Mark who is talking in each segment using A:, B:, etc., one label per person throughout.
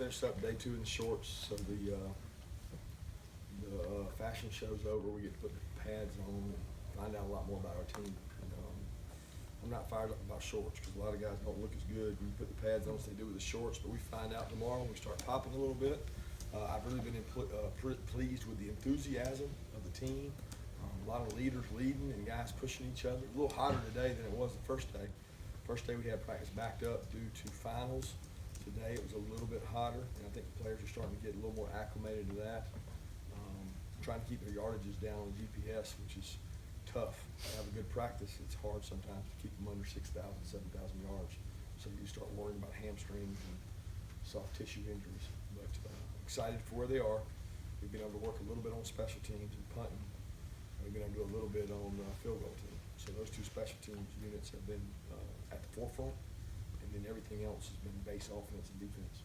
A: finished up day 2 in the shorts, so the fashion show's over. We get to put the pads on and find out a lot more about our team. I'm not fired up about shorts because a lot of guys don't look as good when you put the pads on as they do with the shorts, but we find out tomorrow when we start popping a little bit. I've really been pleased with the enthusiasm of the team. A lot of leaders leading and guys pushing each other. A little hotter today than it was the first day. First day we had practice backed up due to finals. Today it was a little bit hotter, and I think the players are starting to get a little more acclimated to that. Trying to keep their yardages down on GPS, which is tough. To have a good practice, it's hard sometimes to keep them under 6,000, 7,000 yards. So you start worrying about hamstrings and soft tissue injuries. But excited for where they are. We've been able to work a little bit on special teams and punting. We've been able to do a little bit on field goal team. So those 2 special teams units have been at the forefront, and then everything else has been base offense and defense.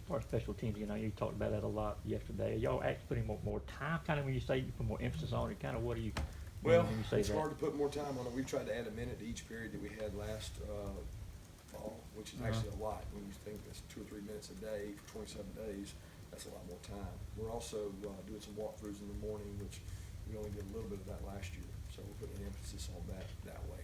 B: As far as special teams, you talked about that a lot yesterday. Are y'all actually putting more time, kind of when you say you put more emphasis on it, kind of what do you
A: Well,
B: mean when you say
A: it's
B: that?
A: hard to put more time on it. We've tried to add a minute to each period that we had last fall, which is actually a lot. When you think it's 2 or 3 minutes a day for 27 days, that's a lot more time. We're also doing some walkthroughs in the morning, which we only did a little bit of that last year. So we're putting an emphasis on that way.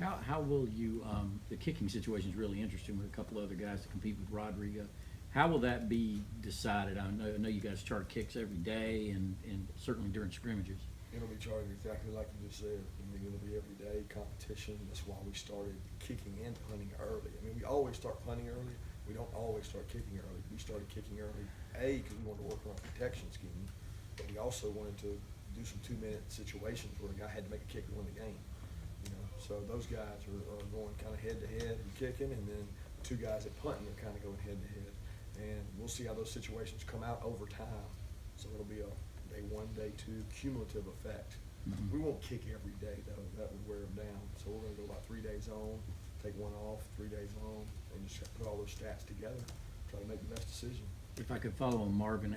C: How will you, the kicking situation is really interesting with a couple other guys that compete with Rodrigo. How will that be decided? I know you guys chart kicks every day and certainly during scrimmages.
A: It'll be charted exactly like you just said. I mean, it'll be everyday competition. That's why we started kicking and punting early. I mean, we always start punting early. We don't always start kicking early. We started kicking early, because we wanted to work on our protection scheme, but we also wanted to do some 2-minute situations where a guy had to make a kick to win the game. So those guys are going kind of head to head and kicking, and then the 2 guys at punting are kind of going head to head. And we'll see how those situations come out over time. So it'll be a day 1, day 2 cumulative effect.
C: Mm-hmm.
A: We won't kick every day though; that would wear them down. So we're going to go about 3 days on, take 1 off, 3 days on, and just put all those stats together, try to make the best decision.
C: If I could follow on Marvin,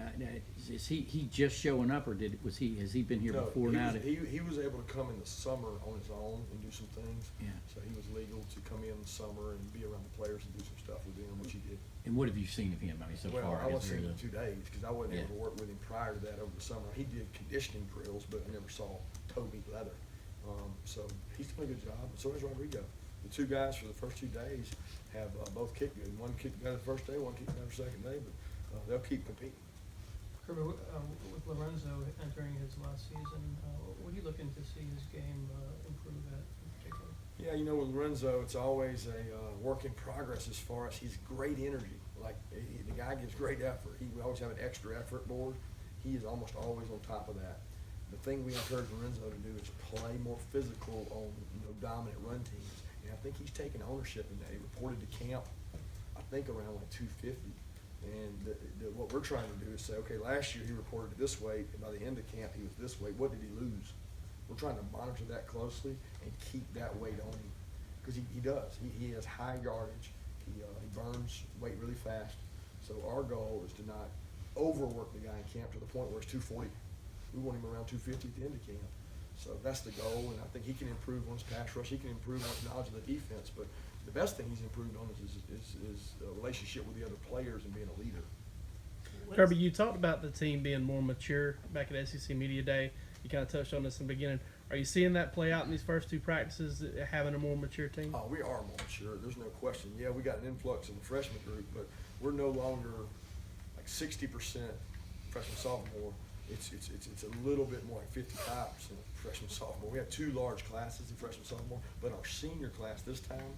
C: is he just showing up, or has he been here before now?
A: He was able to come in the summer on his own and do some things.
C: Yeah.
A: So he was legal to come in the summer and be around the players and do some stuff with them, which he did.
C: And what have you seen of him? I mean, so
A: Well,
C: far.
A: I wasn't seeing him 2 days because I wasn't
C: Yeah.
A: able to work with him prior to that over the summer. He did conditioning drills, but I never saw toe meet leather. So he's doing a good job, and so is Rodrigo. The 2 guys for the first 2 days have both kicked good. One kicked better the first day, one kicked better the second day, but they'll keep competing.
D: Kirby, with Lorenzo entering his last season, what are you looking to see his game improve at in particular?
A: Yeah, with Lorenzo, it's always a work in progress as far as he's great energy. Like, the guy gives great effort. He will always have an extra effort board. He is almost always on top of that. The thing we encourage Lorenzo to do is play more physical on dominant run teams. And I think he's taken ownership in that. He reported to camp, I think, around like 250. And what we're trying to do is say, okay, last year he reported this weight, and by the end of camp he was this weight. What did he lose? We're trying to monitor that closely and keep that weight on him, because he does. He has high yardage. He burns weight really fast. So our goal is to not overwork the guy in camp to the point where it's 240. We want him around 250 at the end of camp. So that's the goal, and I think he can improve on his pass rush. He can improve on his knowledge of the defense, but the best thing he's improved on is a relationship with the other players and being a leader.
E: Kirby, you talked about the team being more mature back at SEC Media Day. You kind of touched on this in the beginning. Are you seeing that play out in these first 2 practices, having a more mature team?
A: Oh, we are more mature. There's no question. Yeah, we got an influx in the freshman group, but we're no longer like 60% freshman sophomore. It's a little bit more like 55% freshman sophomore. We have 2 large classes in freshman sophomore, but our senior class this time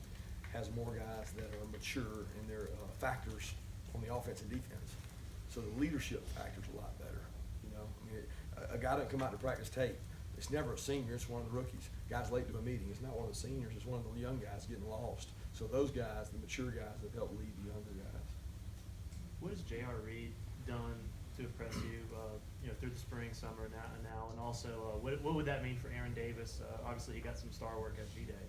A: has more guys that are mature and they're factors on the offense and defense. So the leadership factor's a lot better. A guy doesn't come out to practice tape. It's never a senior, it's one of the rookies. Guy's late to a meeting, it's not one of the seniors, it's one of the young guys getting lost. So those guys, the mature guys, have helped lead the younger guys.
F: What has J.R. Reed done to impress you, through the spring, summer, now, and also what would that mean for Aaron Davis? Obviously, he got some star work at G-Day.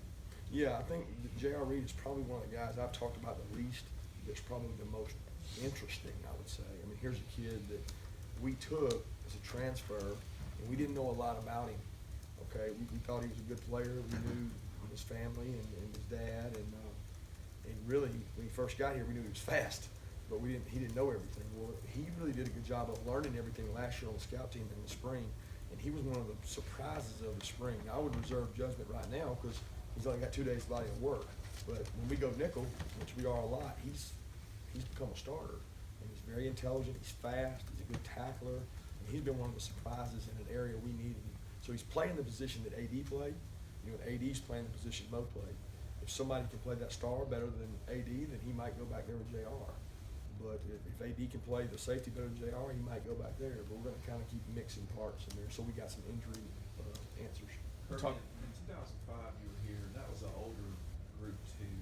A: Yeah, I think J.R. Reed is probably one of the guys I've talked about the least. That's probably the most interesting, I would say. I mean, here's a kid that we took as a transfer, and we didn't know a lot about him. Okay, we thought he was a good player. We knew his family and his dad, and really when he first got here, we knew he was fast. but he didn't know everything. Well, he really did a good job of learning everything last year on the scout team in the spring, and he was one of the surprises of the spring. I would reserve judgment right now because he's only got 2 days body of work, but when we go nickel, which we are a lot, he's become a starter, and he's very intelligent, he's fast, he's a good tackler, and he's been one of the surprises in an area we needed him. So he's playing the position that AD played, you know, and AD's playing the position Mo played. If somebody can play that star better than AD, then he might go back there with JR. But if AD can play the safety better than JR, he might go back there. But we're gonna kinda keep mixing parts in there, so we got some injury, answers.
G: Kirby, in 2005, you were here, and that was an older group too,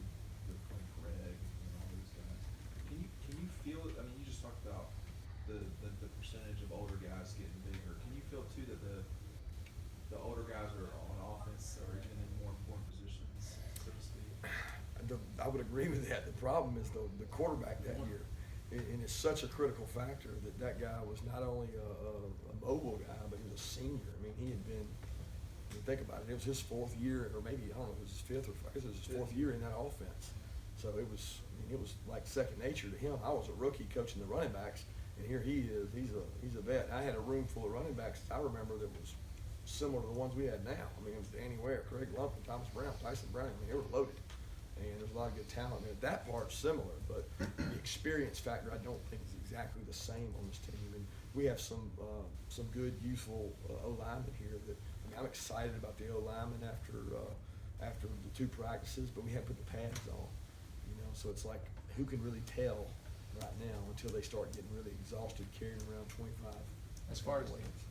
G: with like Greg and all those guys. Can you feel it? I mean, you just talked about the percentage of older guys getting bigger. Can you feel too that the older guys are on offense or even in more important positions, so to speak?
A: I would agree with that. The problem is the quarterback that year. And it's such a critical factor that guy was not only a mobile guy, but he was a senior. I mean, he had been, when you think about it, it was his 4th year, or maybe, I don't know, it was his 5th, or I guess it was his 4th year in that offense. So it was like second nature to him. I was a rookie coaching the running backs, and here he is. He's a vet. I had a room full of running backs I remember that was similar to the ones we had now. I mean, it was Danny Ware, Craig Lumpkin, Thomas Brown, Tyson Brown. I mean, they were loaded. And there's a lot of good talent there. That part's similar, but the experience factor I don't think is exactly the same on this team. And we have some good, youthful O-linemen here that, I mean, I'm excited about the O-linemen after the 2 practices, but we haven't put the pads on, you know, so it's like, who can really tell right now until they start getting really exhausted carrying around 25.
H: As far as
A: weights.